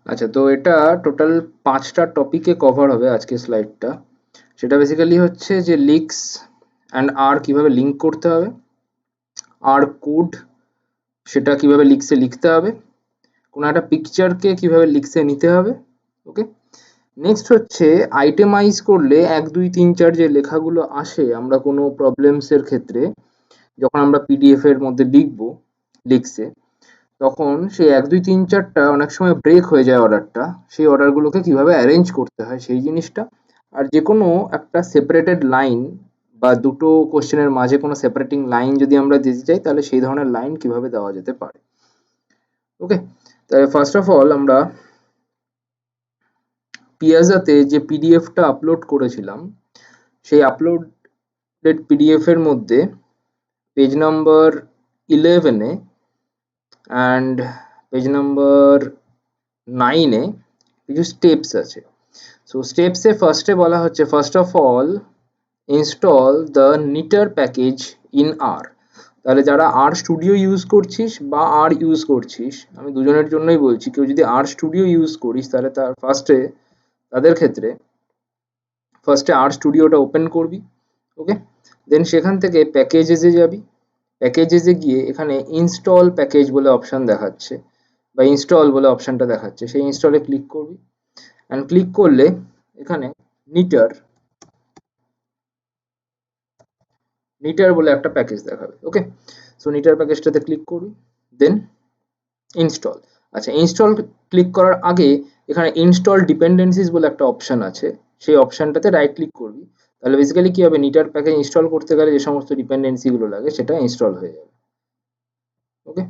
আচ্ছা, তো এটা টোটাল 5টা টপিকে কভার হবে আজকের স্লাইডটা। সেটা বেসিক্যালি হচ্ছে যে লিঙ্কস অ্যান্ড আর কিভাবে লিঙ্ক করতে হবে, আর কোড সেটা কিভাবে লিঙ্কসে লিখতে হবে, কোনো একটা পিকচারকে কিভাবে লিঙ্কসে নিতে হবে। ওকে, নেক্সট হচ্ছে আইটেমাইজ করলে 1 2 3 4 যে লেখাগুলো আসে আমরা কোনো প্রবলেমসের ক্ষেত্রে, যখন আমরা পিডিএফ এর মধ্যে লিখবো লিঙ্কসে, তখন সেই 1 2 3 4 টা অনেক সময় ব্রেক হয়ে যায় অর্ডারটা। সেই অর্ডারগুলোকে কিভাবে অ্যারেঞ্জ করতে হয় সেই জিনিসটা। আর যেকোনো একটা সেপারেটেড লাইন বা দুটো কোশ্চেনের মাঝে কোনো সেপারেটিং লাইন যদি আমরা দিতে চাই, তাহলে সেই ধরনের লাইন কিভাবে দেওয়া যেতে পারে। ওকে, তাহলে ফার্স্ট অফ অল আমরা পিয়াজাতে যে পিডিএফটা আপলোড করেছিলাম, সেই আপলোডেড পিডিএফ এর মধ্যে পেজ নাম্বার 11 এ অ্যান্ড পেজ নাম্বার 9 এ কিছু স্টেপস আছে। সো স্টেপসে ফার্স্টে বলা হচ্ছে first of all install the knitr package in R. তাহলে যারা আর স্টুডিও ইউজ করছিস বা আর ইউজ করছিস, আমি দুজনের জন্যই বলছি, কেউ যদি আর স্টুডিও ইউজ করিস তাহলে তার তাদের ক্ষেত্রে ফার্স্টে আর স্টুডিওটা ওপেন করবি। ওকে, দেন সেখান থেকে প্যাকেজেসে যাবি। প্যাকেজেসে গিয়ে এখানে ইনস্টল প্যাকেজ বলে অপশন দেখাচ্ছে বা ইনস্টল বলে অপশনটা দেখাচ্ছে, সেই ইনস্টলে ক্লিক করবি। অ্যান্ড ক্লিক করলে এখানে নিটার নিটার বলে একটা প্যাকেজ দেখাবে। ওকে, সো নিটার প্যাকেজটাতে ক্লিক করবি, দেন ইনস্টল। আচ্ছা, ইনস্টল ক্লিক করার আগে এখানে ইনস্টল ডিপেন্ডেন্সিস বলে একটা অপশন আছে, সেই অপশনটাতে রাইট ক্লিক করবি। তাহলে বেসিক্যালি কি হবে, নিটার প্যাকেজ ইনস্টল করতে গেলে যে সমস্ত ডিপেন্ডেন্সি গুলো লাগে সেটা ইনস্টল হয়ে যাবে। ওকে,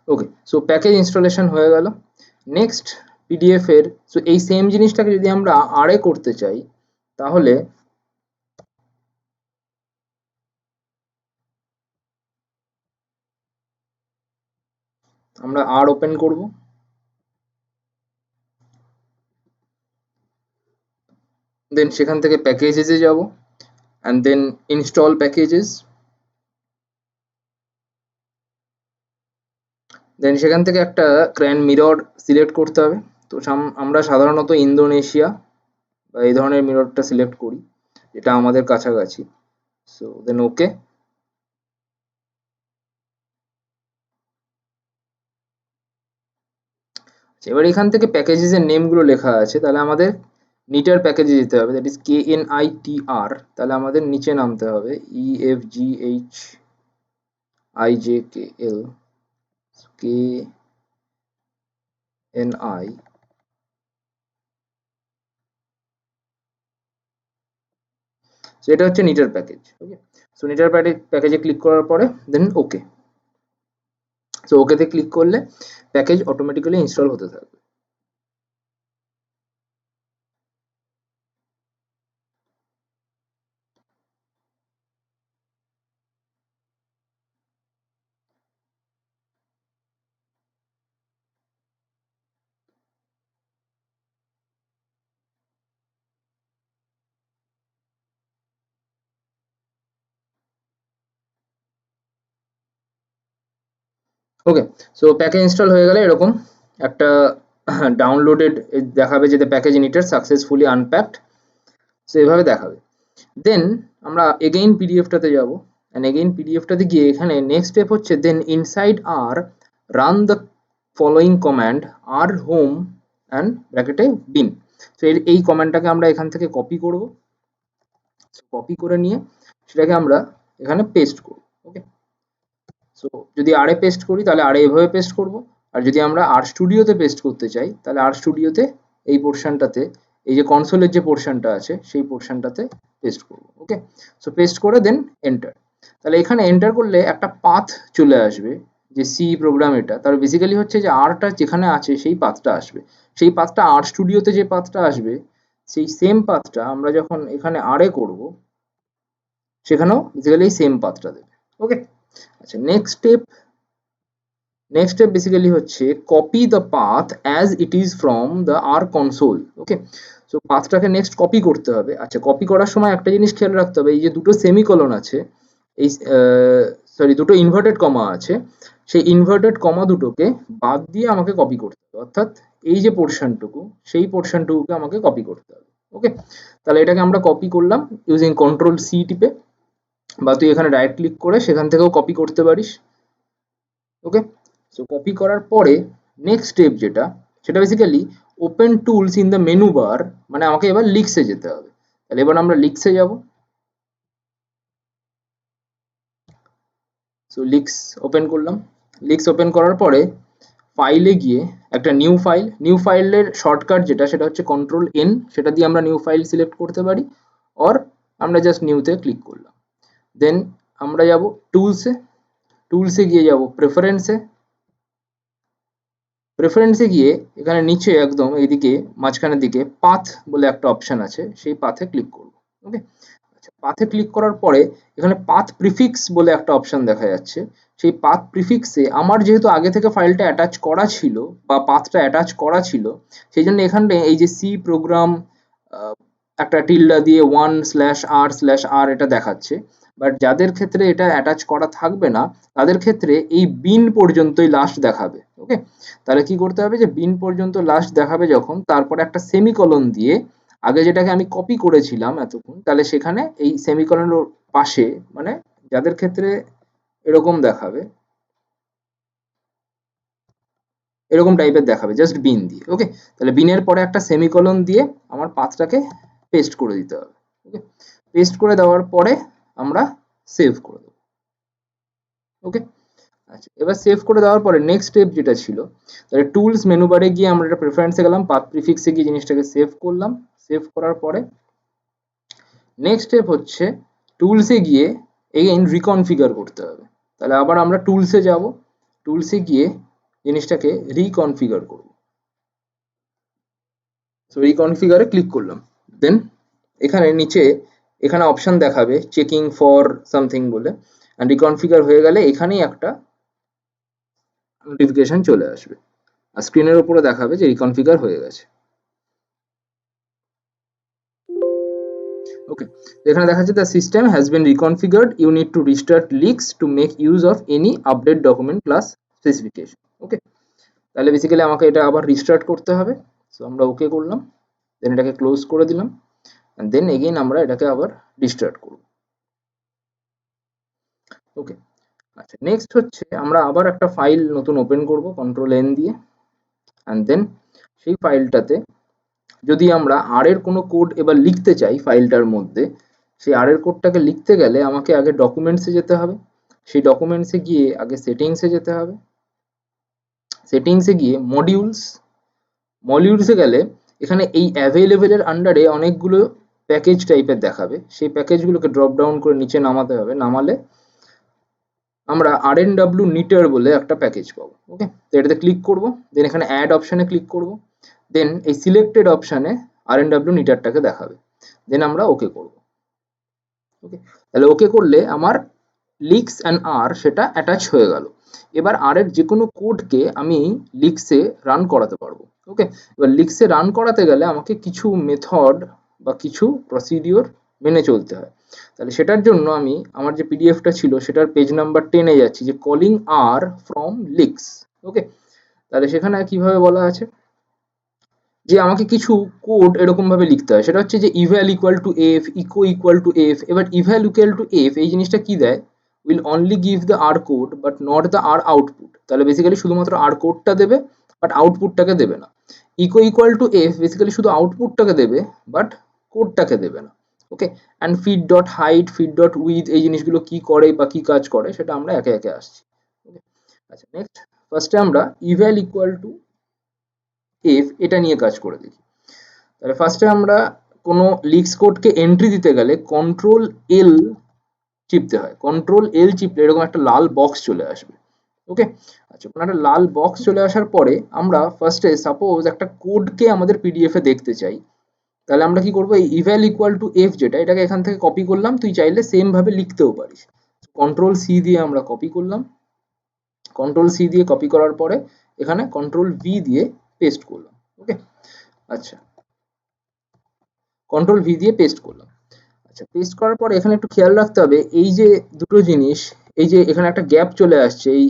ওকে, সো প্যাকেজ ইনস্টলেশন হয়ে গেল। নেক্সট পিডিএফ এর, সো এই সেম জিনিসটাকে যদি আমরা আর এ করতে চাই, তাহলে আমরা আর ওপেন করব, দেন সেখান থেকে প্যাকেজেসে যাব অ্যান্ড দেন ইনস্টল প্যাকেজেস। দেন সেখান থেকে একটা ক্র্যান মিরর সিলেক্ট করতে হবে। তো আমরা সাধারণত ইন্দোনেশিয়া বা এই ধরনের মিররটা সিলেক্ট করি, এটা আমাদের কাছাকাছি। সো দেন ওকে। এবার এখান থেকে প্যাকেজেসের নেমগুলো লেখা আছে, তাহলে আমাদের নিটার প্যাকেজে যেতে হবে, দ্যাট ইজ KNITR। তাহলে আমাদের নিচে নামতে হবে EFGHIJKL KNI। সো এটা হচ্ছে নিটার প্যাকেজ। ওকে, সো নিটার প্যাকেজে ক্লিক করার পরে দেন ওকে। সো ওকেতে ক্লিক করলে প্যাকেজ অটোমেটিক্যালি ইনস্টল হতে থাকবে। ওকে, সো প্যাকেজ ইনস্টল হয়ে গেলে এরকম একটা ডাউনলোডেড দেখাবে যে প্যাকেজ নিটার সাকসেসফুলি আনপ্যাকড। সো এভাবে দেখাবে। দেন আমরা এগেইন পিডিএফটাতে যাব, অ্যান্ড এগেইন পিডিএফটাতে গিয়ে এখানে নেক্সট স্টেপ হচ্ছে then inside R run the following command R home and ব্র্যাকেটে বিন। তো এই কমান্ডটাকে আমরা এখান থেকে কপি করব। কপি করে নিয়ে সেটাকে আমরা এখানে পেস্ট করব। ওকে, সো যদি আর এ পেস্ট করি তাহলে আর এভাবে পেস্ট করব। আর যদি আমরা আর স্টুডিওতে পেস্ট করতে চাই তাহলে আর স্টুডিওতে এই পোর্শনটাতে, এই যে কনসোলের যে পোর্শনটা আছে সেই পোর্শনটাতে পেস্ট করব। ওকে, সো পেস্ট করে দেন এন্টার। তাহলে এখানে এন্টার করলে একটা পাথ চলে আসবে, যে সি প্রোগ্রাম এটা, তার বেসিক্যালি হচ্ছে যে আরটা যেখানে আছে সেই পাথটা আসবে। সেই পাথটা আর স্টুডিওতে যে পাথটা আসবে, সেই সেম পাথটা আমরা যখন এখানে আর এ করব সেখানেও বেসিক্যালি সেম পাথটা দেবে। ওকে, আচ্ছা, নেক্সট স্টেপ বেসিক্যালি হচ্ছে copy the path as it is from the R console. Okay, so পাথটাকে নেক্সট কপি করতে হবে। আচ্ছা, কপি করার সময় একটা জিনিস খেয়াল রাখতে হবে, এই যে দুটো সেমিকোলন আছে, এই সরি দুটো ইনভার্টেড কমা আছে, সেই ইনভার্টেড কমা দুটোকে বাদ দিয়ে আমাকে কপি করতে হবে, অর্থাৎ এই যে পোর্শনটুকু সেই পোর্শনটুকুকে আমাকে কপি করতে হবে। ওকে, তাহলে এটাকে আমরা কপি করলাম ইউজিং কন্ট্রোল সি টিপে, বা তুই এখানে রাইট ক্লিক করে সেখান থেকেও কপি করতে পারিস। ওকে, সো কপি করার পরে নেক্সট স্টেপ যেটা, সেটা basically open tools in the menu bar, মানে আমাকে এবার লিক্সে যেতে হবে। তাহলে এবার আমরা লিক্সে যাব। সো লিক্স ওপেন করলাম। লিক্স ওপেন করার পরে ফাইলে গিয়ে একটা নিউ ফাইলের শর্টকাট যেটা, সেটা হচ্ছে কন্ট্রোল এন, সেটা দিয়ে আমরা নিউ ফাইল সিলেক্ট করতে পারি, অর আমরা জাস্ট নিউতে ক্লিক করলাম। দেন আমরা যাব টুলসে, টুলসে গিয়ে যাব প্রেফারেন্সে, প্রেফারেন্সে গিয়ে এখানে নিচে একদম এইদিকে মাঝখানের দিকে পাথ বলে একটা অপশন আছে, সেই পাথে ক্লিক করব। ওকে, আচ্ছা, পাথে ক্লিক করার পরে এখানে পাথ প্রিফিক্স বলে একটা অপশন দেখা যাচ্ছে। সেই পাথ প্রিফিক্সে আমার যেহেতু আগে থেকে ফাইলটা অ্যাটাচ করা ছিল বা পাথটা অ্যাটাচ করা ছিল, সেই জন্য এখানে এই যে সি প্রোগ্রাম একটা টিল্ডা দিয়ে 1/r/r এটা দেখাচ্ছে। বাট যাদের ক্ষেত্রে এটা অ্যাটাচ করা থাকবে না, তাদের ক্ষেত্রে এই বিন পর্যন্তই লাস্ট দেখাবে। ওকে, তাহলে কি করতে হবে, যে বিন পর্যন্ত লাস্ট দেখাবে যখন, তারপরে একটা সেমিকলন দিয়ে আগে যেটাকে আমি কপি করেছিলাম এতক্ষণ, তাহলে সেখানে এই সেমিকলনের পাশে, মানে যাদের ক্ষেত্রে এরকম দেখাবে, এরকম টাইপের দেখাবে জাস্ট বিন দিয়ে। ওকে, তাহলে বিনের পরে একটা সেমিকলন দিয়ে আমার পাথটাকে পেস্ট করে দিতে হবে। ওকে, পেস্ট করে দেওয়ার পরে আমরা সেভ করে দেবো। ওকে, আচ্ছা, এবার সেভ করে দেওয়ার পরে নেক্সট স্টেপ যেটা ছিল, তাহলে টুলস মেনু বারে গিয়ে আমরা এটা প্রেফারেন্সে গেলাম, পাথ প্রিফিক্সে গিয়ে জিনিসটাকে সেভ করলাম। সেভ করার পরে নেক্সট স্টেপ হচ্ছে টুলসে গিয়ে এগেইন রিকনফিগার করতে হবে। তাহলে আবার আমরা টুলসে যাব, টুলসে গিয়ে জিনিসটাকে রিকনফিগার করব। সো রিকনফিগারে ক্লিক করলাম। দেন এখানে নিচে এখানে অপশন দেখাবে চেকিং ফর সামথিং বলে, অ্যান্ড রিকনফিগার হয়ে গেলে এখানেই একটা নোটিফিকেশন চলে আসবে আর স্ক্রিনের উপরে দেখাবে যে রিকনফিগার হয়ে গেছে। ওকে, এখানে দেখা যাচ্ছে the system has been reconfigured, you need to restart LyX to make use of any update document class specification. Okay, তাহলে বেসিক্যালি আমাকে এটা আবার রিস্টার্ট করতে হবে। সো আমরা ওকে করলাম, দেন এটাকে ক্লোজ করে দিলাম, অ্যান্ড দেন এগেইন আমরা এটাকে আবার রিস্টার্ট করব। ওকে, আচ্ছা, নেক্সট হচ্ছে আমরা আবার একটা ফাইল নতুন ওপেন করব কন্ট্রোল এন দিয়ে, অ্যান্ড দেন সেই ফাইলটাতে যদি আমরা আর এর কোনো কোড এবার লিখতে চাই ফাইলটার মধ্যে, সেই আর এর কোডটাকে লিখতে গেলে আমাকে আগে ডকুমেন্টসে যেতে হবে। সেই ডকুমেন্টসে গিয়ে আগে সেটিংসে যেতে হবে, সেটিংসে গিয়ে মডিউলসে গেলে এখানে এই অ্যাভেলেবেলের আন্ডারে অনেকগুলো প্যাকেজ টাইপের দেখাবে, সেই প্যাকেজগুলোকে ড্রপ ডাউন করে নিচে নামাতে হবে। নামালে আমরা RNW নিটার বলে একটা প্যাকেজ পাবো। ওকে, তো এটাতে ক্লিক করব, দেন এখানে অ্যাড অপশানে ক্লিক করব, দেন এই সিলেক্টেড অপশানে RNW নিটারটাকে দেখাবে, দেন আমরা ওকে করব। ওকে, তাহলে ওকে করলে আমার লিক্স অ্যান্ড আর সেটা অ্যাটাচ হয়ে গেল। এবার আর এর যে কোনো কোডকে আমি লিক্সে রান করাতে পারবো। ওকে, এবার লিক্সে রান করাতে গেলে আমাকে কিছু মেথড বা কিছু প্রসিডিওর মেনে চলতে হয়। তাহলে সেটার জন্য আমি আমার যে পিডিএফটা ছিল সেটার পেজ নাম্বার 10-এ যাচ্ছি, যে কলিং আর ফ্রম লিক্স। ওকে, তাহলে সেখানে কিভাবে বলা আছে যে আমাকে কিছু কোড এরকম ভাবে লিখতে হয়, সেটা হচ্ছে যে eval equal to F, echo equal to F. এবার ইভ্যাল ইকুয়াল টু এফ এই জিনিসটা কি দেয়, will only give the R code but not the R output. তাহলে বেসিক্যালি শুধুমাত্র আর কোডটা দেবে বাট আউটপুটটাকে দেবে না। Echo equal to F basically শুধু আউটপুটটাকে দেবে বাট কোডটাকে দেবে না। Okay, and fig dot height, fig dot width এই জিনিসগুলো কি করে বা কি কাজ করে সেটা আমরা একে একে আসছি। ওকে, আচ্ছা, নেক্সট ফার্স্টে আমরা ইভ্যাল ইকুয়াল টু এফ এটা নিয়ে কাজ করে দেখি। তাহলে ফার্স্টে আমরা কোনো লিক্স কোডকে এন্ট্রি দিতে গেলে কন্ট্রোল এল চিপতে হয়। কন্ট্রোল এল চিপলে এরকম একটা লাল বক্স চলে আসবে। ওকে, আচ্ছা, কোনো একটা লাল বক্স চলে আসার পরে আমরা ফার্স্টে সাপোজ একটা কোডকে আমাদের পিডিএফ এ দেখতে চাই, তাহলে আমরা কি করবো, এই ইভ্যাল ইকুয়াল টু এফ যেটা, এটাকে এখান থেকে কপি করলাম, তুই চাইলে সেম ভাবে লিখতেও পারিস। কন্ট্রোল সি দিয়ে আমরা কপি করলাম, কন্ট্রোল সি দিয়ে কপি করার পরে এখানে কন্ট্রোল ভি দিয়ে পেস্ট করলাম। ওকে, আচ্ছা, কন্ট্রোল ভি দিয়ে পেস্ট করলাম। আচ্ছা, পেস্ট করার পরে এখানে একটু খেয়াল রাখতে হবে এই যে দুটো জিনিস, এই যে এখানে একটা গ্যাপ চলে আসছে, এই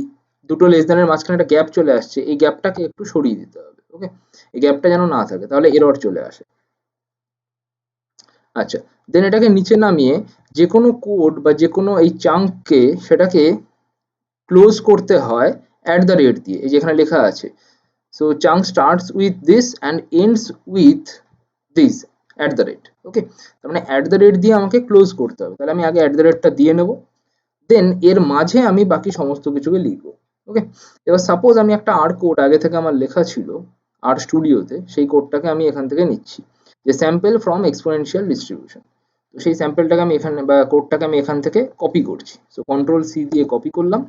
দুটো লেস দ্যানের মাঝখানে একটা গ্যাপ চলে আসছে, এই গ্যাপটাকে একটু সরিয়ে দিতে হবে। ওকে, এই গ্যাপটা যেন না থাকে, তাহলে এরর চলে আসে। আচ্ছা, দেন এটাকে নিচে নামিয়ে যে কোনো কোড বা যে কোনো এই চাঙ্ককে সেটাকে ক্লোজ করতে হয় অ্যাট দ্য রেট দিয়ে, এই যেখানে লেখা আছে। So chunk starts with this and ends with this at the rate. Okay, তার মানে অ্যাট দ্য রেট দিয়ে আমাকে ক্লোজ করতে হবে, তাহলে আমি আগে অ্যাট দ্য রেটটা দিয়ে নেব, দেন এর মাঝে আমি বাকি সমস্ত কিছুকে লিখবো। ওকে, এবার সাপোজ আমি একটা আর কোড আগে থেকে আমার লেখা ছিল আর স্টুডিওতে, সেই কোডটাকে আমি এখান থেকে নিচ্ছি, যে স্যাম্পল ফ্রম এক্সপোনেনশিয়াল ডিস্ট্রিবিউশন। তো সেই স্যাম্পলটাকে আমি এখানে বা কোডটাকে আমি এখান থেকে কপি করছি। সো কন্ট্রোল সি দিয়ে কপি করলাম।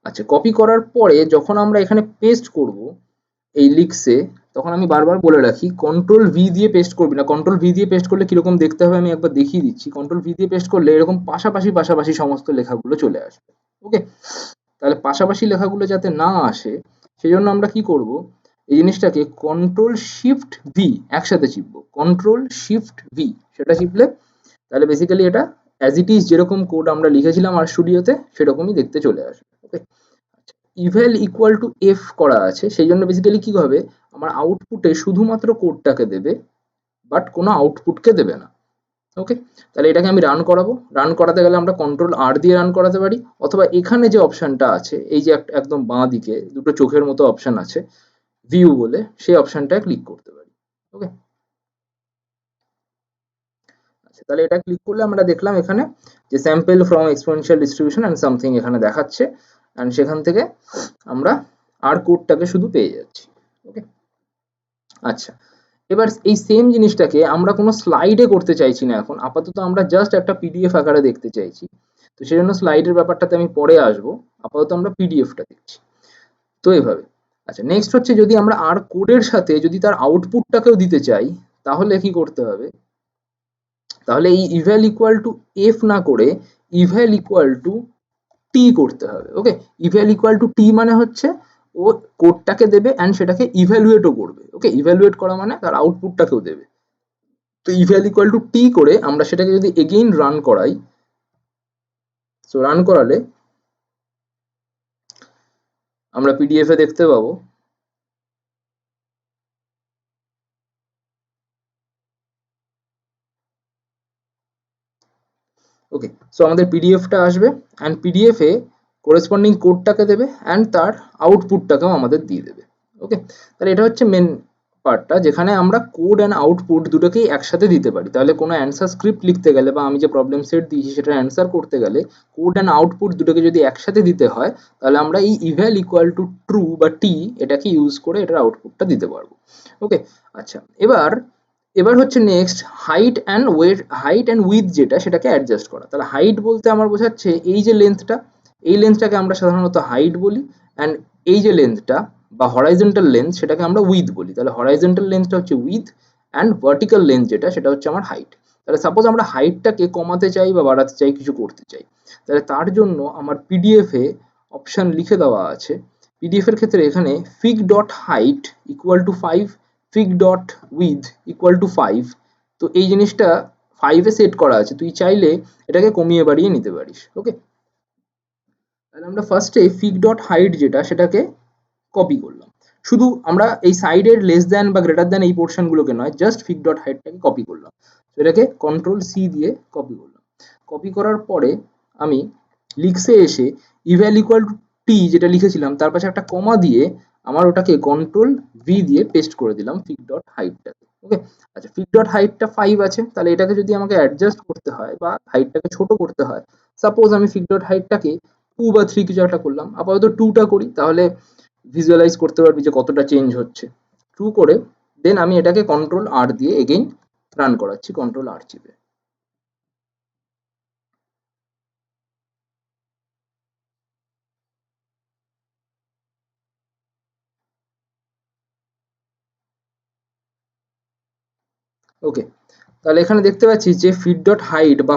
আচ্ছা, কপি করার পরে যখন আমরা এখানে পেস্ট করব এই লিক্সে, তখন আমি বারবার বলে রাখি কন্ট্রোল ভি দিয়ে পেস্ট করবি না। কন্ট্রোল ভি দিয়ে পেস্ট করলে কিরকম দেখতে হবে আমি একবার দেখিয়ে দিচ্ছি। কন্ট্রোল ভি দিয়ে পেস্ট করলে এরকম পাশাপাশি পাশাপাশি সমস্ত লেখাগুলো চলে আসবে। ওকে, তাহলে পাশাপাশি লেখাগুলো যাতে না আসে সেই জন্য আমরা কি করব, এই জিনিসটাকে কন্ট্রোল শিফট ভি একসাথে চিপবো, কন্ট্রোল শিফট ভি, সেটা চিপলে তাহলে বেসিক্যালি এটা অ্যাজ ইট ইজ যেরকম কোড আমরা লিখেছিলাম আর স্টুডিওতে সেরকমই দেখতে চলে আসবে। ওকে, ইভ্যাল ইকুয়াল টু এফ করা আছে, সেই জন্য বেসিক্যালি কি হবে, আমার আউটপুটে শুধুমাত্র কোডটাকে দেবে, বাট কোনো আউটপুটকে দেবে না। ওকে, তাহলে এটাকে আমি রান করাবো। রান করাতে গেলে আমরা কন্ট্রোল আর দিয়ে রান করাতে পারি, অথবা এখানে যে অপশনটা আছে এই যে একদম বাঁ দিকে দুটো চোখের মতো অপশন আছে ভিউ বলে, সেই অপশনটায় ক্লিক করতে পারি। ওকে, আচ্ছা, তাহলে এটা ক্লিক করলে আমরা দেখলাম এখানে যে sample from exponential distribution and something এখানে দেখাচ্ছে, অ্যান্ড সেখান থেকে আমরা আর কোডটাকে শুধু পেয়ে যাচ্ছি। ওকে, আচ্ছা, এবার এই সেম জিনিসটাকে আমরা কোনো স্লাইডে করতে চাইছি না এখন, আপাতত আমরা জাস্ট একটা পিডিএফ আকারে দেখতে চাইছি। তো সেই জন্য স্লাইডের ব্যাপারটাতে আমি পরে আসবো, আপাতত আমরা পিডিএফটা দেখছি। তো এইভাবে। আচ্ছা, নেক্সট হচ্ছে যদি আমরা আর কোডের সাথে যদি তার আউটপুটটাকেও দিতে চাই, তাহলে কি করতে হবে, তাহলে এই ইভ্যাল ইকুয়াল টু এফ না করে ইভ্যাল ইকুয়াল টু টি করতে হবে। ওকে, ইভ্যাল ইকুয়াল টু টি মানে হচ্ছে ও কোডটাকে দেবে অ্যান্ড সেটাকে ইভ্যালুয়েটও করবে। ওকে, ইভ্যালুয়েট করা মানে তার আউটপুটটাকেও দেবে। তো ইভ্যাল ইকুয়াল টু টি করে আমরা সেটাকে যদি এগেইন রান করাই, সো রান করালে আমরা পিডিএফ এ দেখতে পাবো ওকে, সো আমাদের পিডিএফটা আসবে অ্যান্ড পিডিএফ এ করেসপন্ডিং কোডটাকে দেবে অ্যান্ড তার আউটপুটটাকেও আমাদের দিয়ে দেবে। ওকে, তাহলে এটা হচ্ছে মেন পার্টটা, যেখানে আমরা কোড অ্যান্ড আউটপুট দুটোকেই একসাথে দিতে পারি। তাহলে কোনো অ্যান্সার স্ক্রিপ্ট লিখতে গেলে বা আমি যে প্রবলেম সেট দিয়েছি সেটার অ্যান্সার করতে গেলে কোড অ্যান্ড আউটপুট দুটোকে যদি একসাথে দিতে হয়, তাহলে আমরা এই ইভ্যাল ইকুয়াল টু ট্রু বা টি এটাকে ইউজ করে এটার আউটপুটটা দিতে পারবো। ওকে, আচ্ছা, এবার এবার হচ্ছে নেক্সট হাইট অ্যান্ড উইথ যেটা সেটাকে অ্যাডজাস্ট করা। তাহলে হাইট বলতে আমার বোঝাচ্ছে এই যে লেন্থটা, এই লেন্থটাকে আমরা সাধারণত হাইট বলি, অ্যান্ড এই যে লেন্থটা বা হরাইজন্টাল লেন্থ সেটাকে আমরা উইথ বলি। তাহলে হরাইজন্টাল লেন্থটা হচ্ছে উইথ অ্যান্ড ভার্টিক্যাল লেন্থ যেটা সেটা হচ্ছে আমার হাইট। তাহলে সাপোজ আমরা হাইটটাকে কমাতে চাই বা বাড়াতে চাই, কিছু করতে চাই, তাহলে তার জন্য আমার পিডিএফ এ অপশন লিখে দেওয়া আছে। পিডিএফ এর ক্ষেত্রে এখানে fig dot height equal to 5, fig dot with equal to 5। তো এই জিনিসটা 5 এ সেট করা আছে, তুই চাইলে এটাকে কমিয়ে বাড়িয়ে নিতে পারিস। ওকে, তাহলে আমরা ফার্স্টে ফিগ ডট হাইট যেটা সেটাকে কপি করলাম, শুধু আমরা এই সাইডের লেস দ্যান বা গ্রেটার দ্যান এই পোর্শনগুলোকে নয়, জাস্ট ফিগ ডট হাইটটাকে কপি করলাম। তো এটাকে কন্ট্রোল সি দিয়ে কপি করলাম। কপি করার পরে আমি লিক্সে এসে ইভ্যাল ইকুয়াল টু টি যেটা লিখেছিলাম তার পাশে একটা কমা দিয়ে আমার ওটাকে কন্ট্রোল ভি দিয়ে পেস্ট করে দিলাম ফিগ ডট হাইটটাকে। ওকে, আচ্ছা, ফিগ ডট হাইটটা 5 আছে, তাহলে এটাকে যদি আমাকে অ্যাডজাস্ট করতে হয় বা হাইটটাকে ছোট করতে হয়, সাপোজ আমি ফিগ ডট হাইটটাকে 2 বা 3 কিছু একটা করলাম, আপাতত 2টা করি, তাহলে ভিজুয়ালাইজ করতে পারবি যে কতটা চেঞ্জ হচ্ছে। 2 করে দেন আমি এটাকে কন্ট্রোল আর দিয়ে এগেইন রান করাচ্ছি, কন্ট্রোল আর চিপে। ওকে, তাহলে এখানে দেখতে পাচ্ছি যে ফিড ডট হাইট বা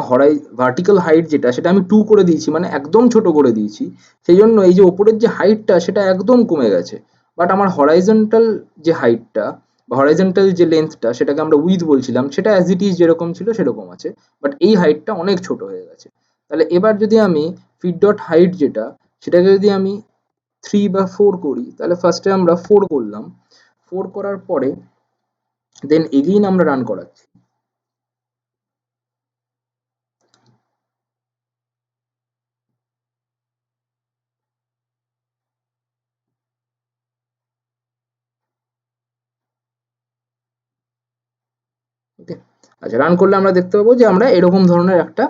ভার্টিক্যাল হাইট যেটা সেটা আমি 2 করে দিয়েছি, মানে একদম ছোট করে দিয়েছি। সেই জন্য এই যে ওপরের যে হাইটটা সেটা একদম কমে গেছে, বাট আমার হরাইজন্টাল যে হাইটটা বা হরাইজন্টাল যে লেন্থটা সেটাকে আমরা উইথ বলছিলাম, সেটা অ্যাজ ইট ইজ যেরকম ছিল সেরকম আছে, বাট এই হাইটটা অনেক ছোট হয়ে গেছে। তাহলে এবার যদি আমি ফিট ডট হাইট যেটা, সেটাকে যদি আমি 3 বা 4 করি, তাহলে ফার্স্টে আমরা 4 করলাম। 4 করার পরে দেন এগেইন আমরা রান করাচ্ছি। ওকে, আচ্ছা রান করলে আমরা দেখতে পাবো যে আমরা এরকম ধরনের একটা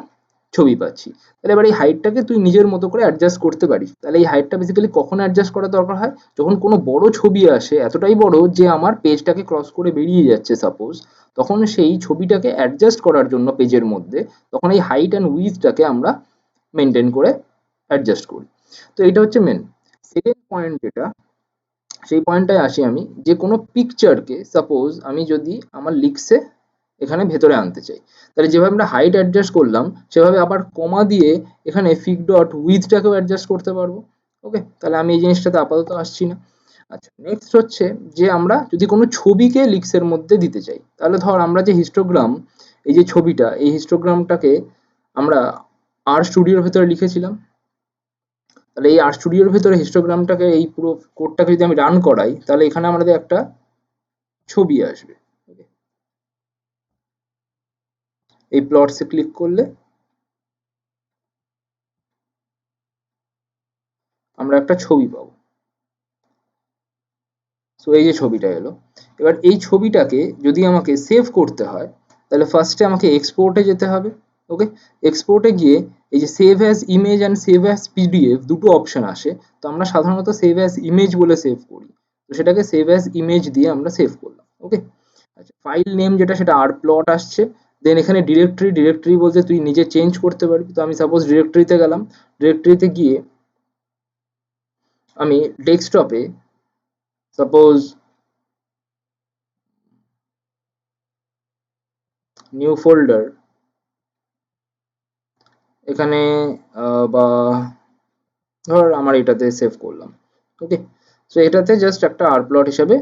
ছবি পাচ্ছি। তাহলে এবার এই হাইটটাকে তুই নিজের মতো করে অ্যাডজাস্ট করতে পারিস। তাহলে এই হাইটটা বেসিক্যালি কখন অ্যাডজাস্ট করার দরকার হয়, যখন কোনো বড় ছবি আসে, এতটাই বড় যে আমার পেজটাকে ক্রস করে বেরিয়ে যাচ্ছে সাপোজ, তখন সেই ছবিটাকে অ্যাডজাস্ট করার জন্য পেজের মধ্যে, তখন এই হাইট অ্যান্ড উইডথটাকে আমরা মেনটেন করে অ্যাডজাস্ট করি। তো এটা হচ্ছে মেন। সেকেন্ড পয়েন্ট যেটা, সেই পয়েন্টটায় আসি আমি, যে কোনো পিকচারকে সাপোজ আমি যদি আমার লিক্সে এখানে ভেতরে আনতে চাই, তাহলে যেভাবে আমরা হাইট অ্যাডজাস্ট করলাম, সেভাবে আবার কমা দিয়ে এখানে ফিক ডট উইথটাকেও অ্যাডজাস্ট করতে পারবো। ওকে, তাহলে আমি এই জিনিসটাতে আপাতত আসছি না। আচ্ছা, নেক্সট হচ্ছে যে আমরা যদি কোনো ছবিকে লিক্সের মধ্যে দিতে চাই, তাহলে ধর আমরা যে হিস্টোগ্রাম, এই যে ছবিটা, এই হিস্টোগ্রামটাকে আমরা আর স্টুডিওর ভেতরে লিখেছিলাম। তাহলে এই আর স্টুডিওর ভেতরে হিস্টোগ্রামটাকে, এই পুরো কোডটাকে যদি আমি রান করাই, তাহলে এখানে আমাদের একটা ছবি আসবে। এই প্লটসে ক্লিক করলে আমরা একটা ছবি পাবো। সো এই যে ছবিটা এলো, এবার এই ছবিটাকে যদি আমাকে সেভ করতে হয়, তাহলে ফার্স্টে আমাকে এক্সপোর্টে যেতে হবে। ওকে, এক্সপোর্টে গিয়ে এই যে save as image and save as PDF দুটো অপশন আসে। তো আমরা সাধারণত সেভ অ্যাজ ইমেজ বলে সেভ করি, তো সেটাকে সেভ অ্যাজ ইমেজ দিয়ে আমরা সেভ করলাম। ওকে, আচ্ছা, ফাইল নেম যেটা, সেটা আর প্লট আসছে। দেন এখানে ডিরেক্টরি বলতে তুই নিজে চেঞ্জ করতে পারবি। তো আমি সাপোজ ডিরেক্টরিতে গেলাম, ডিরেক্টরিতে গিয়ে আমি ডেস্কটপে সাপোজ নিউ ফোল্ডার, এখানে বা ধর আমার এটাতে সেভ করলাম। ওকে, সো এটাতে জাস্ট একটা আর প্লট হিসেবে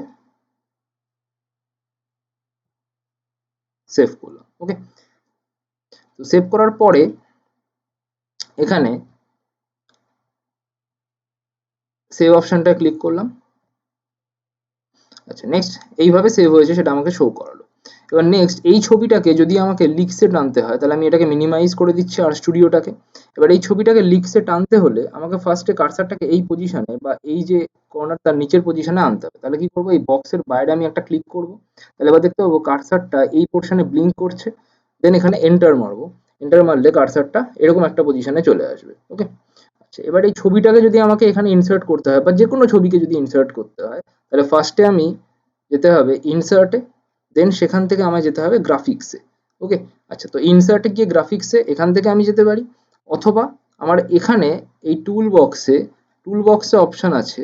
সেভ করলাম। ওকে, তো সেভ করার পরে এখানে সেভ অপশনটা ক্লিক করলাম। আচ্ছা, নেক্সট এইভাবে সেভ হয়েছে সেটা আমাকে শো করালো। এবার নেক্সট এই ছবিটাকে যদি আমাকে লিক্সে টানতে হয়, তাহলে আমি এটাকে মিনিমাইজ করে দিচ্ছি আর স্টুডিওটাকে। এবার এই ছবিটাকে লিক্সে টানতে হলে আমাকে ফার্স্টে কার্সারটাকে এই পজিশনে বা এই যে কর্নার তার নিচের পজিশনে আনতে হবে। তাহলে কি করবো, এই বক্সের বাইরে আমি একটা ক্লিক করব। তাহলে এবার দেখতে পাবো কার্সারটা এই পোর্শনে ব্লিঙ্ক করছে। দেন এখানে এন্টার মারবো। এন্টার মারলে কার্সারটা এরকম একটা পজিশনে চলে আসবে। ওকে, আচ্ছা, এবার এই ছবিটাকে যদি আমাকে এখানে ইনসার্ট করতে হয়, বা যে কোনো ছবিকে যদি ইনসার্ট করতে হয়, তাহলে ফার্স্টে আমি যেতে হবে ইনসার্টে, দেন সেখান থেকে আমায় যেতে হবে গ্রাফিক্সে। ওকে, আচ্ছা, তো ইনসার্টে গিয়ে গ্রাফিক্সে এখান থেকে আমি যেতে পারি, অথবা আমার এখানে এই টুল বক্সে অপশন আছে,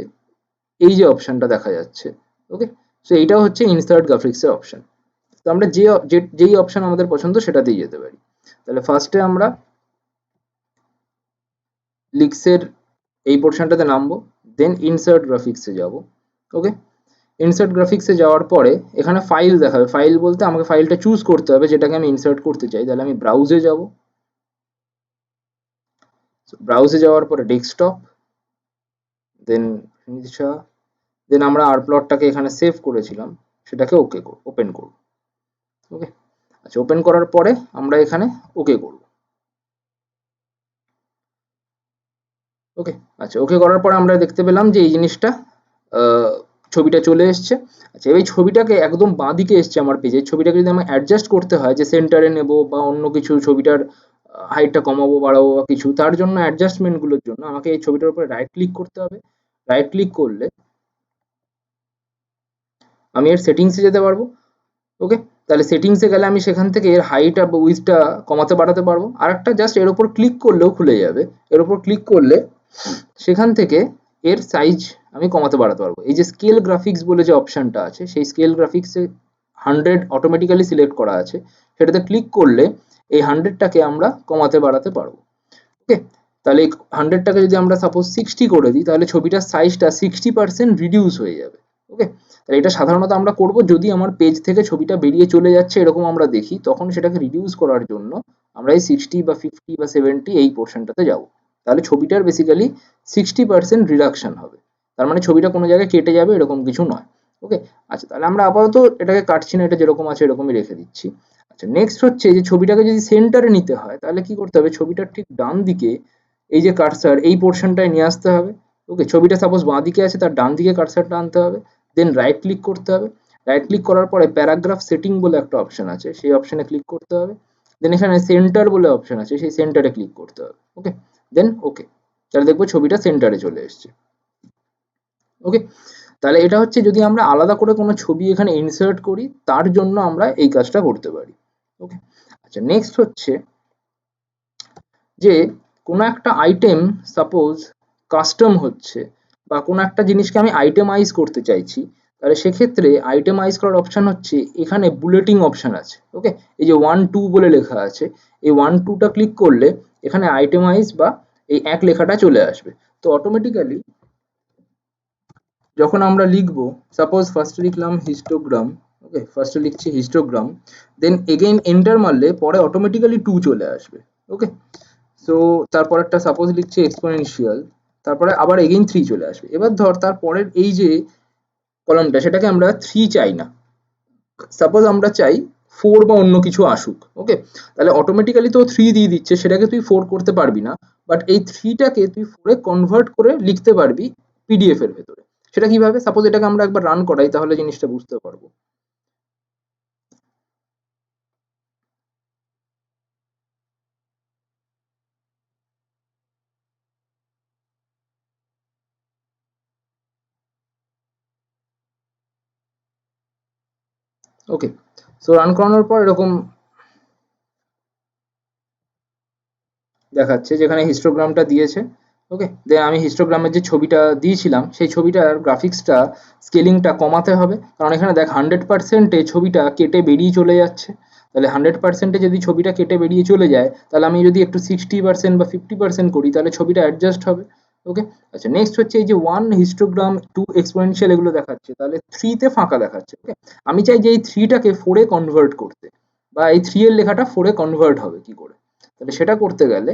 এই যে অপশনটা দেখা যাচ্ছে। ওকে, সো এইটাও হচ্ছে ইনসার্ট গ্রাফিক্সের অপশন। তো আমরা যেই অপশন আমাদের পছন্দ সেটাতেই যেতে পারি। তাহলে ফার্স্টে আমরা লিক্সের এই পোর্শনটাতে নামবো, দেন ইনসার্ট গ্রাফিক্সে যাব। ওকে, ইনসার্ট গ্রাফিক্সে যাওয়ার পরে এখানে ফাইল দেখাবে। ফাইল বলতে আমাকে ফাইলটা চুজ করতে হবে যেটাকে আমি ইনসার্ট করতে চাই। তাহলে আমি ব্রাউজে যাব, ব্রাউজে যাওয়ার পরে ডেস্কটপ, দেন দেন আমরা আর প্লটটাকে এখানে সেভ করেছিলাম সেটাকে ওপেন করব। ওকে, আচ্ছা, ওপেন করার পরে আমরা এখানে ওকে করব। ওকে, আচ্ছা, ওকে করার পরে আমরা দেখতে পেলাম যে এই জিনিসটা ছবিটা চলে এসছে। আচ্ছা, এই ছবিটাকে একদম বাঁদিকে এসছে আমার পেজে। ছবিটাকে যদি আমার অ্যাডজাস্ট করতে হয়, যে সেন্টারে নেব বা অন্য কিছু, ছবিটার হাইটটা কমাবো বাড়াবো বা কিছু, তার জন্য অ্যাডজাস্টমেন্টগুলোর জন্য আমাকে এই ছবিটার উপরে রাইট ক্লিক করতে হবে। রাইট ক্লিক করলে আমি এর সেটিংসে যেতে পারবো। ওকে, তাহলে সেটিংসে গেলে আমি সেখান থেকে এর হাইট আর উইডথটা কমাতে বাড়াতে পারবো। আর একটা জাস্ট এর উপর ক্লিক করলেও খুলে যাবে। এর উপর ক্লিক করলে সেখান থেকে এর সাইজ আমি কমাতে বাড়াতে পারবো। এই যে স্কেল গ্রাফিক্স বলে যে অপশনটা আছে, সেই স্কেল গ্রাফিক্সে 100 অটোমেটিক্যালি সিলেক্ট করা আছে, সেটাতে ক্লিক করলে এই 100টাকে আমরা কমাতে বাড়াতে পারবো। ওকে, তাহলে এই 100টাকে যদি আমরা সাপোজ 60 করে দিই, তাহলে ছবিটার সাইজটা 60% রিডিউস হয়ে যাবে। ওকে, তাহলে এটা সাধারণত আমরা করব যদি আমার পেজ থেকে ছবিটা বেরিয়ে চলে যাচ্ছে এরকম আমরা দেখি, তখন সেটাকে রিডিউস করার জন্য আমরা এই 60 বা 50 বা 70 এই পোর্শনটাতে যাব। তাহলে ছবিটার বেসিক্যালি 60% রিডাকশন হবে। তার মানে ছবিটা কোনো জায়গায় কেটে যাবে এরকম কিছু নয়। ওকে, আচ্ছা তাহলে আমরা আপাতত এটাকে কাটছি না, এটা যেরকম আছে এরকমই রেখে দিচ্ছি। আচ্ছা নেক্সট হচ্ছে যে ছবিটাকে যদি সেন্টারে নিতে হয় তাহলে কি করতে হবে, ছবিটার ঠিক ডান দিকে এই যে কার্সার এই পোর্শনটায় নিয়ে আসতে হবে। ওকে, ছবিটা সাপোজ বাঁ দিকে আছে, তার ডান দিকে কার্সারটা আনতে হবে, দেন রাইট ক্লিক করতে হবে। রাইট ক্লিক করার পরে প্যারাগ্রাফ সেটিং বলে একটা অপশন আছে, সেই অপশনে ক্লিক করতে হবে। দেন এখানে সেন্টার বলে অপশন আছে, সেই সেন্টারে ক্লিক করতে হবে। ওকে, দেন ওকে, তাহলে দেখবো ছবিটা সেন্টারে চলে এসছে। ওকে, তাহলে এটা হচ্ছে যদি আমরা আলাদা করে কোনো ছবি এখানে ইনসার্ট করি তার জন্য আমরা এই কাজটা করতে পারি। ওকে, আচ্ছা নেক্সট হচ্ছে যে কোনো একটা আইটেম সাপোজ কাস্টম হচ্ছে বা কোনো একটা জিনিসকে আমি আইটেমাইজ করতে চাইছি, তাহলে সেক্ষেত্রে আইটেমাইজ করার অপশন হচ্ছে এখানে বুলেটিং অপশন আছে। ওকে, এই যে 1 2 বলে লেখা আছে, এই 1 2টা ক্লিক করলে এখানে আইটেমাইজ বা এই এক লেখাটা চলে আসবে। তো অটোমেটিক্যালি যখন আমরা লিখবো, সাপোজ ফার্স্টে লিখলাম হিস্টোগ্রাম, ওকে ফার্স্টে লিখছি হিস্টোগ্রাম, দেন এগেইন এন্টার মারলে পরে অটোমেটিক্যালি 2 চলে আসবে। ওকে, সো তারপরেরটা সাপোজ লিখছি এক্সপোনেনশিয়াল, তারপরে আবার এগেইন 3 চলে আসবে। এবার ধর তারপরের এই যে কলামটা সেটাকে আমরা 3 চাই না, সাপোজ আমরা চাই 4 বা অন্য কিছু আসুক। ওকে, তাহলে অটোমেটিক্যালি তো 3 দিয়ে দিচ্ছে, সেটাকে তুই 4 করতে পারবি না, বাট এই 3টাকে তুই 4 এ কনভার্ট করে লিখতে পারবি পিডিএফ এর ভেতরে। সেটা কিভাবে, সাপোজ এটাকে আমরা একবার রান করাই তাহলে জিনিসটা বুঝতে পারবো। ওকে, সো রান করানোর পর এরকম দেখাচ্ছে যেখানে হিস্টোগ্রামটা দিয়েছে। ওকে, দেন আমি হিস্টোগ্রামের যে ছবিটা দিয়েছিলাম সেই ছবিটার গ্রাফিক্সটা স্কেলিংটা কমাতে হবে, কারণ এখানে দেখ 100%-এ ছবিটা কেটে বেরিয়ে চলে যাচ্ছে। তাহলে 100%-এ যদি ছবিটা কেটে বেরিয়ে চলে যায় তাহলে আমি যদি একটু 60% বা 50% করি তাহলে ছবিটা অ্যাডজাস্ট হবে। ওকে, আচ্ছা নেক্সট হচ্ছে এই যে 1 হিস্টোগ্রাম 2 এক্সপোনেনশিয়াল এগুলো দেখাচ্ছে, তাহলে 3-তে ফাঁকা দেখাচ্ছে। ওকে, আমি চাই যে এই 3টাকে 4-এ কনভার্ট করতে, বা এই 3 এর লেখাটা 4-এ কনভার্ট হবে কি করে। তাহলে সেটা করতে গেলে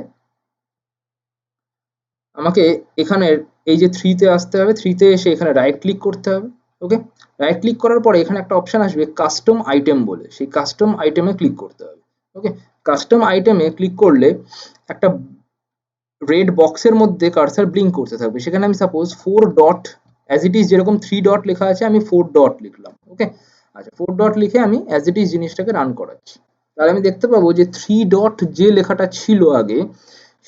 আমাকে এখানের এই যে 3-তে আসতে হবে, 3-তে এসে এখানে রাইট ক্লিক করতে হবে। ওকে, রাইট ক্লিক করার পরে এখানে একটা অপশন আসবে কাস্টম আইটেম বলে, সেই কাস্টম আইটেমে ক্লিক করতে হবে। ওকে, কাস্টম আইটেমে ক্লিক করলে একটা রেড বক্সের মধ্যে কার্সার ব্লিঙ্ক করতে থাকবে, সেখানে আমি suppose 4 dot, as it is যেরকম 3 ডট লেখা আছে আমি 4 ডট লিখলাম। ওকে, আচ্ছা 4 ডট লিখে আমি অ্যাজ ইট ইজ জিনিসটাকে রান করাচ্ছি, তাহলে আমি দেখতে পাবো যে 3 ডট যে লেখাটা ছিল আগে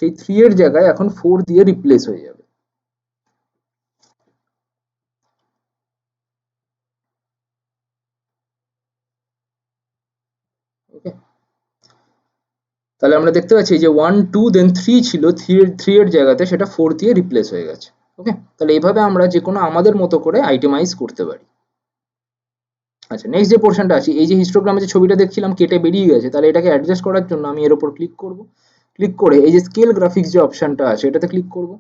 সেই 3 এর জায়গায় এখন 4 দিয়ে রিপ্লেস হয়ে যাবে। ওকে, তাহলে আমরা দেখতে পাচ্ছি যে 1 2 দেন 3 ছিল, 3 এর জায়গাতে সেটা 4 দিয়ে রিপ্লেস হয়ে গেছে। ওকে, তাহলে এইভাবে আমরা যে কোনো আমাদের মতো করে আইটেমাইজ করতে পারি। আচ্ছা নেক্সট যে পোর্শনটা আছে, এই যে হিস্টোগ্রামে যে ছবিটা দেখছিলাম কেটে বেরিয়ে গেছে, তাহলে এটাকে অ্যাডজাস্ট করার জন্য আমি এর উপর ক্লিক করব। ক্লিক করে এই যে স্কেল গ্রাফিক্স যে অপশনটা আছে এটাতে ক্লিক করব।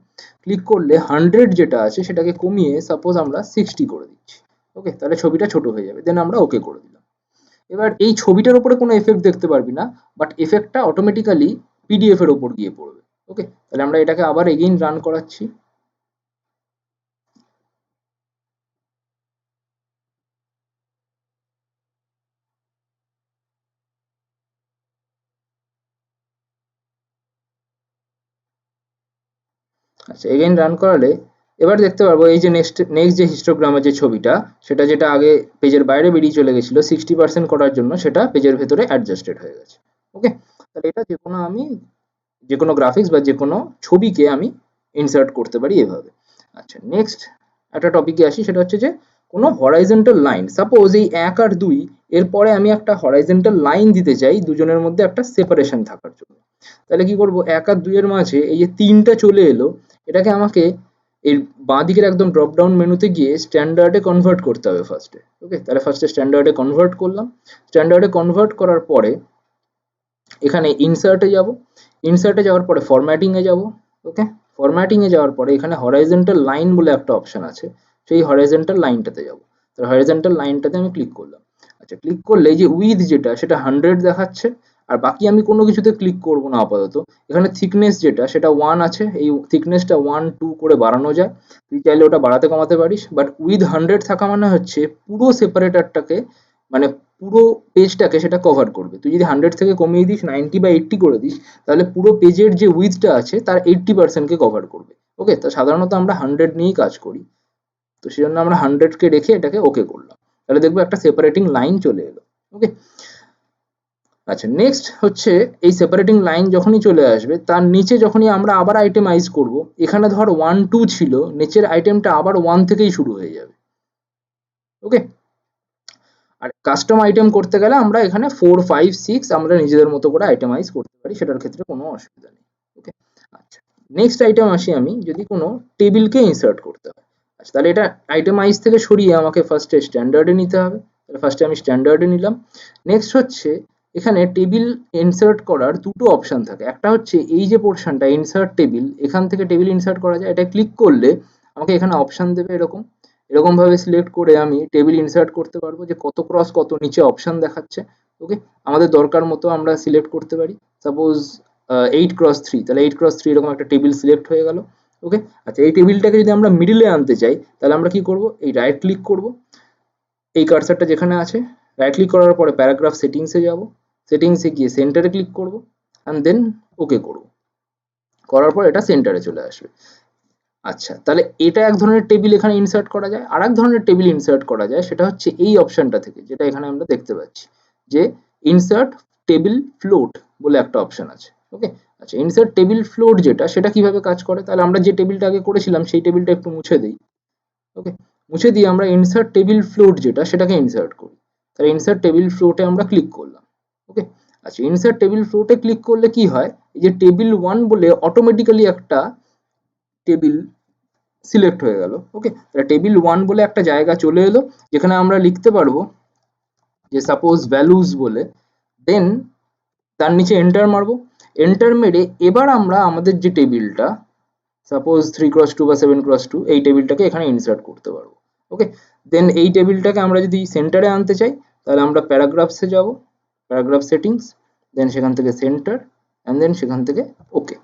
ক্লিক করলে 100 যেটা আছে সেটাকে কমিয়ে সাপোজ আমরা 60 করে দিচ্ছি। ওকে, তাহলে ছবিটা ছোট হয়ে যাবে, দেন আমরা ওকে করে দিলাম। এবার এই ছবিটার উপরে কোনো এফেক্ট দেখতে পারবি না, বাট এফেক্টটা অটোমেটিক্যালি পিডিএফ এর উপর গিয়ে পড়বে। ওকে, তাহলে আমরা এটাকে আবার এগেইন রান করাচ্ছি। আচ্ছা এগেইন রান করালে এবার দেখতে পারবো এই যে নেক্সট যে হিস্টোগ্রামের যে ছবিটা, সেটা যেটা আগে পেজের বাইরে বেরিয়ে চলে গেছিল 60% করার জন্য সেটা পেজের ভেতরে অ্যাডজাস্টেড হয়ে গেছে। ওকে, তাহলে এটা যে কোনো আমি যে কোনো গ্রাফিক্স বা যে কোনো ছবিকে আমি ইনসার্ট করতে পারি এভাবে। আচ্ছা নেক্সট একটা টপিকে আসি, সেটা হচ্ছে যে কোনো হরাইজন্টাল লাইন, সাপোজ এই 1 আর 2 এরপরে আমি একটা হরাইজন্টাল লাইন দিতে চাই দুজনের মধ্যে একটা সেপারেশন থাকার জন্য। তাহলে কি করব, 1 আর 2 এর মাঝে এই যে 3টা চলে এলো, এটাকে আমাকে এর বাঁ দিকের একদম ড্রপ ডাউন মেনুতে গিয়ে স্ট্যান্ডার্ডে কনভার্ট করতে হবে ফার্স্টে। ওকে, তাহলে ফার্স্টে স্ট্যান্ডার্ডে কনভার্ট করলাম। স্ট্যান্ডার্ডে কনভার্ট করার পরে এখানে ইনসার্টে যাব। ইনসার্টে যাওয়ার পরে ফরম্যাটিং এ যাব। ওকে, ফরম্যাটিং এ যাওয়ার পরে এখানে হরাইজন্টাল লাইন বলে একটা অপশন আছে, সেই হরাইজন্টাল লাইনটাতে যাব। তাহলে হরিজন্টাল লাইনটাতে আমি ক্লিক করলাম। আচ্ছা, ক্লিক করলে এই যে উইথ যেটা সেটা 100 দেখাচ্ছে, আর বাকি আমি কোনো কিছুতে ক্লিক করব না আপাতত। এখানে থিকনেস যেটা সেটা 1 আছে, এই থিকনেসটা 1 2 করে বাড়ানো যায়, তুই চাইলে ওটা বাড়াতে কমাতে পারিস, বাট উইথ 100 থাকা মানে হচ্ছে পুরো সেপারেটরটাকে, মানে পুরো পেজটাকে সেটা কভার করবে। তুই যদি 100 থেকে কমিয়ে দিস 90 বা 80 করে দিস, তাহলে পুরো পেজের যে উইথটা আছে তার 80% কে কভার করবে। ওকে, তো সাধারণত আমরা 100 নিয়েই কাজ করি, তো সেজন্য আমরা 100 কে রেখে এটাকে ওকে করলাম। তাহলে দেখবো একটা সেপারেটিং লাইন চলে এলো। ওকে, আচ্ছা, নেক্সট হচ্ছে এই সেপারেটিং লাইন যখনই চলে আসবে তার নিচে যখনই আমরা আবার আইটেমাইজ করব, এখানে ধর 1 2 ছিল, নিচের আইটেমটা আবার 1 থেকেই শুরু হয়ে যাবে। ওকে, আর কাস্টম আইটেম করতে গেলে আমরা এখানে 4 5 6 আমরা নিজেদের মতো করে আইটেমাইজ করতে পারি, সেটার ক্ষেত্রে কোনো অসুবিধা নেই। ওকে, আচ্ছা, নেক্সট আইটেম আসি আমি, যদি কোনো টেবিলকে ইনসার্ট করতে হয়। আচ্ছা, তাহলে এটা আইটেমাইজ থেকে সরিয়ে আমাকে ফার্স্টে স্ট্যান্ডার্ডে নিতে হবে। তাহলে ফার্স্টে আমি স্ট্যান্ডার্ডে নিলাম। নেক্সট হচ্ছে এখানে টেবিল ইনসার্ট করার দুটো অপশন থাকে। একটা হচ্ছে এই যে পোর্শনটা ইনসার্ট টেবিল, এখান থেকে টেবিল ইনসার্ট করা যায়, এটা ক্লিক করলে আমাকে এখানে অপশন দেবে এরকম, এরকম ভাবে সিলেক্ট করে আমি টেবিল ইনসার্ট করতে পারবো, যে কত ক্রস কত নিচে অপশন দেখাচ্ছে। ওকে, আমাদের দরকার মতো আমরা সিলেক্ট করতে পারি। সাপোজ 8x3, তাহলে 8x3 এরকম একটা টেবিল সিলেক্ট হয়ে গেল। ওকে, আচ্ছা, এই টেবিলটাকে যদি আমরা মিডিলে আনতে চাই, তাহলে আমরা কি করব, এই রাইট ক্লিক করব, এই কার্সারটা যেখানে আছে রাইট ক্লিক করার পরে প্যারাগ্রাফ সেটিংসে যাব, সেটিংসে গিয়ে সেন্টারে ক্লিক করব, অ্যান্ড দেন ওকে করব, করার পর এটা সেন্টারে চলে আসবে। আচ্ছা, তাহলে এটা এক ধরনের টেবিল এখানে ইনসার্ট করা যায়। আর এক ধরনের টেবিল ইনসার্ট করা যায়, সেটা হচ্ছে এই অপশনটা থেকে, যেটা এখানে আমরা দেখতে পাচ্ছি যে ইনসার্ট টেবিল ফ্লোট বলে একটা অপশন আছে। ওকে, আচ্ছা, ইনসার্ট টেবিল ফ্লোট যেটা, সেটা কিভাবে কাজ করে, তাহলে আমরা যে টেবিলটা আগে করেছিলাম সেই টেবিলটা একটু মুছে দিই। ওকে, মুছে দিয়ে আমরা ইনসার্ট টেবিল ফ্লোট যেটা সেটাকে ইনসার্ট করি। তাহলে ইনসার্ট টেবিল ফ্লোটে আমরা ক্লিক করলাম। ওকে, আচ্ছা, ইনসার্ট টেবিল ফ্লোটে ক্লিক করলে কি হয়, এই যে টেবিল 1 বলে অটোমেটিক্যালি একটা টেবিল সিলেক্ট হয়ে গেল। ওকে, তাহলে টেবিল 1 বলে একটা জায়গা চলে এলো, যেখানে আমরা লিখতে পারবো যে সাপোজ ভ্যালুজ বলে, দেন তার নিচে এন্টার মারবো। এন্টার মেরে এবার আমরা আমাদের যে টেবিলটা সাপোজ 3x2 বা 7x2, এই টেবিলটাকে এখানে ইনসার্ট করতে পারবো। ওকে, দেন এই টেবিলটাকে আমরা যদি সেন্টারে আনতে চাই, তাহলে আমরা প্যারাগ্রাফসে যাব, প্যারাগ্রাফ সেটিংস, দেন সেখান থেকে সেন্টার, অ্যান্ড দেন সেখান থেকে ওকে।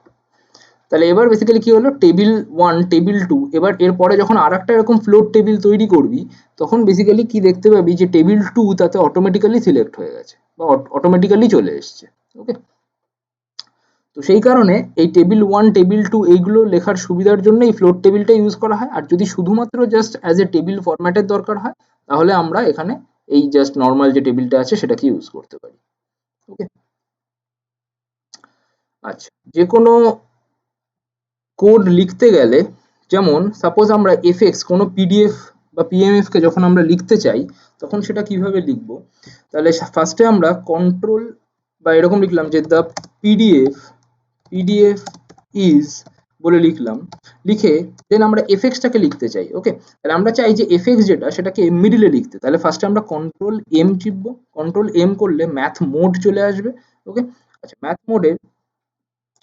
তাহলে এবার বেসিক্যালি কি হলো, টেবিল 1 টেবিল 2, এবার এরপরে যখন আর একটা এরকম ফ্লোট টেবিল তৈরি করবি, তখন বেসিক্যালি কি দেখতে পাবি যে টেবিল 2 তাতে অটোমেটিক্যালি সিলেক্ট হয়ে গেছে বা অটোমেটিক্যালি চলে এসছে। ওকে, তো সেই কারণে এই টেবিল 1 টেবিল 2 এইগুলো লেখার সুবিধার জন্য এই ফ্লোট টেবিলটা ইউজ করা হয়। আর যদি শুধুমাত্র জাস্ট অ্যাজ এ টেবিল ফরম্যাটের দরকার হয়, তাহলে আমরা এখানে এই জাস্ট নর্মাল যে টেবিলটা আছে সেটাকে ইউজ করতে পারি। ওকে, আচ্ছা, যে কোনো কোড লিখতে গেলে, যেমন সাপোজ আমরা এফএক্স কোনো পিডিএফ বা পিএমএফ কে যখন আমরা লিখতে চাই, তখন সেটা কিভাবে লিখবো, তাহলে ফার্স্টে আমরা কন্ট্রোল বা এরকম লিখলাম যে দ্য পিডিএফ ইজ বলে লিখলাম, লিখে দেন আমরা এফএক্সটাকে লিখতে চাই। ওকে, তাহলে আমরা চাই যে এফএক্স যেটা সেটাকে মিডিলে লিখতে, তাহলে ফার্স্টে আমরা কন্ট্রোল এম টিপবো, কন্ট্রোল এম করলে ম্যাথ মোড চলে আসবে। ওকে, আচ্ছা, ম্যাথ মোডে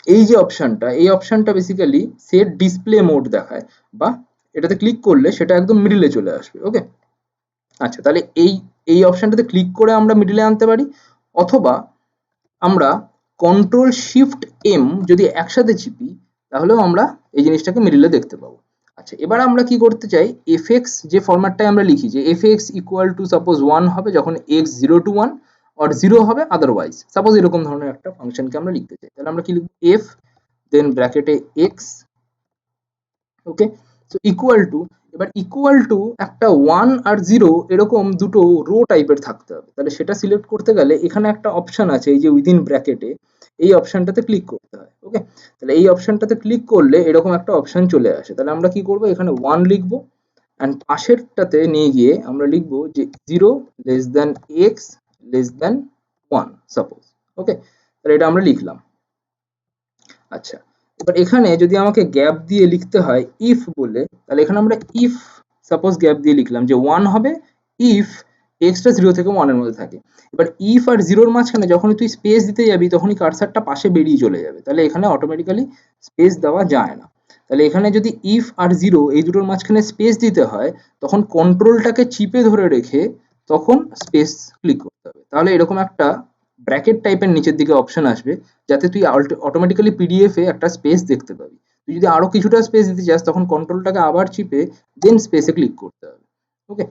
এই যে অপশনটা, এই অপশনটা বেসিক্যালি সেট ডিসপ্লে মোড দেখায়, বা এটাতে ক্লিক করলে সেটা একদম মিডিলে চলে আসবে। ওকে, আচ্ছা, তাহলে এই এই অপশনটাতে ক্লিক করে আমরা মিডিলে আনতে পারি, অথবা আমরা কন্ট্রোল শিফট এম যদি একসাথে চিপি, তাহলেও আমরা এই জিনিসটাকে মিডিলে দেখতে পাবো। আচ্ছা, এবার আমরা কি করতে চাই, এফএক্স যে ফরম্যাটটাই আমরা লিখি, যে এফএক্স ইকুয়াল টু সাপোজ 1 হবে যখন x 0 to 1, আর 0 হবে আদারওয়াইজ, সাপোজ এরকম ধরনের একটা ফাংশনকে আমরা লিখতে চাই, তাহলে আমরা কি লিখব, এফ দেন ব্র্যাকেটে x. Okay, so equal to, এবার ইকুয়াল টু একটা 1 আর 0 এরকম দুটো রো টাইপের থাকতে হবে। তাহলে সেটা সিলেক্ট করতে গেলে এখানে একটা অপশন আছে, এই যে উইদিন ব্র্যাকেটে, এই অপশনটাতে ক্লিক করতে হয়। ওকে, তাহলে এই অপশনটাতে ক্লিক করলে এরকম একটা অপশন চলে আসে। তাহলে আমরা কি করব, এখানে 1 লিখবো, অ্যান্ড পাশেরটাতে নিয়ে গিয়ে আমরা লিখবো যে 0 less than x less than 1 suppose. Okay, তাহলে এটা আমরা লিখলাম। আচ্ছা, এবার এখানে যদি আমাকে গ্যাপ দিয়ে লিখতে হয় ইফ বলে, তাহলে এখানে আমরা ইফ সাপোজ গ্যাপ দিয়ে লিখলাম যে 1 হবে ইফ এক্সটা 0 থেকে 1 এর মধ্যে থাকে। এবার ইফ আর 0 এর মাঝখানে যখনই তুই স্পেস দিতে যাবি, তখনই কার্সারটা পাশে বেরিয়ে চলে যাবে, তাহলে এখানে অটোমেটিক্যালি স্পেস দেওয়া যায় না। তাহলে এখানে যদি ইফ আর জিরো এই দুটোর মাঝখানে স্পেস দিতে হয়, তখন কন্ট্রোলটাকে চিপে ধরে রেখে তখন স্পেস ক্লিক করতে হবে। তাহলে এরকম একটা ব্র্যাকেট টাইপের নিচের দিকে অপশন আসবে, যাতে তুই অটোমেটিক্যালি পিডিএফ এ একটা স্পেস দেখতে পাবি। তুই যদি আরো কিছুটা স্পেস দিতে চাস, তখন কন্ট্রোলটাকে আবার চিপে দেন স্পেসে ক্লিক করতে হবে। ওকে,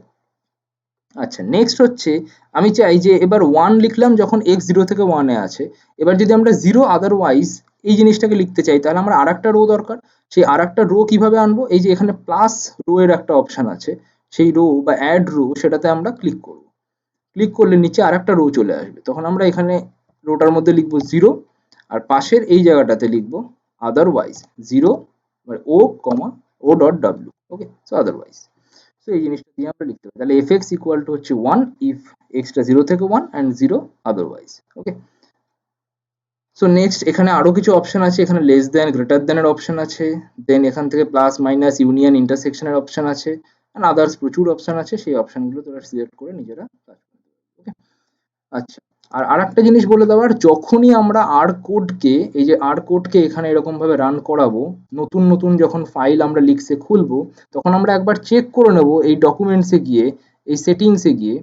আচ্ছা নেক্সট হচ্ছে, আমি চাই যে এবার 1 লিখলাম যখন x 0 থেকে 1 এ আছে। এবার যদি আমরা 0 আদারওয়াইজ এই জিনিসটাকে লিখতে চাই, তাহলে আমার আরেকটা রো দরকার। সেই আরেকটা রো কিভাবে আনবো? এই যে এখানে প্লাস রো এর একটা অপশন আছে, সেই রো বা অ্যাড রো, সেটাতে আমরা ক্লিক করব। ক্লিক করলে নিচে আরেকটা রো চলে আসবে। তখন আমরা এখানে রোটার মধ্যে লিখবো 0, আর পাশের এই জায়গাটাতে লিখবো আদারওয়াইজ 0 ও কমা ও ডট ডাব্লিউ। ওকে, সো আদারওয়াইজ। সো এই জিনিসটা দিয়ে আমরা লিখতে পারি। তাহলে fx ইকুয়াল টু হচ্ছে 1 ইফ x টা 0 থেকে 1 and 0 otherwise. Okay, so next এখানে আরো কিছু অপশন আছে। এখানে লেস দ্যান, গ্রেটার দ্যান এর অপশন আছে। দেন এখান থেকে প্লাস, মাইনাস, ইউনিয়ন, ইন্টারসেকশন এর অপশন আছে, এন্ড আদার্স প্রচুর অপশন আছে। সেই অপশনগুলো তোরা সিলেক্ট করে নিজেরা কাজ করতে পারবি। ওকে, আচ্ছা, আর আরেকটা জিনিস বলে দেওয়ার, যখনই আমরা আর কোডকে, এই যে আর কোডকে এখানে এরকম ভাবে রান করাবো, নতুন নতুন যখন ফাইল আমরা লিক্সে খুলবো, তখন আমরা একবার চেক করে নেব এই ডকুমেন্টসে গিয়ে, এই সেটিংসে গিয়ে,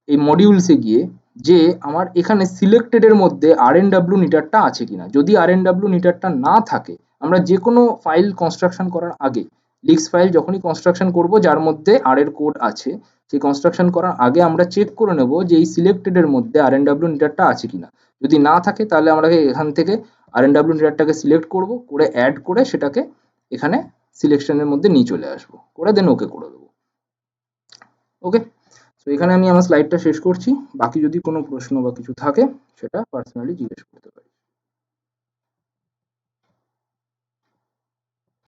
এই মডিউলসে গিয়ে, যে আমার এখানে সিলেক্টেড এর মধ্যে আরএনডব্লিউ নিটারটা আছে কিনা। যদি আরএনডব্লিউ নিটারটা না থাকে, আমরা যে কোনো ফাইল কনস্ট্রাকশন করার আগে, লিক্স ফাইল যখনই কনস্ট্রাকশন করব যার মধ্যে আর এর কোড আছে, সেই কনস্ট্রাকশন করার আগে আমরা চেক করে নেব যে এই সিলেক্টেড এর মধ্যে আরএনডব্লিউ নিটারটা আছে কিনা। যদি না থাকে, তাহলে আমরা এখান থেকে আরএনডব্লিউ নিটারটাকে সিলেক্ট করব, করে অ্যাড করে সেটাকে এখানে সিলেকশনের মধ্যে নিয়ে চলে আসবো, করে দেন ওকে করে দেবো। ওকে, তো এখানে আমি আমার স্লাইডটা শেষ করছি। বাকি যদি কোনো প্রশ্ন বা কিছু থাকে, সেটা পার্সোনালি জিজ্ঞেস করতে পারি।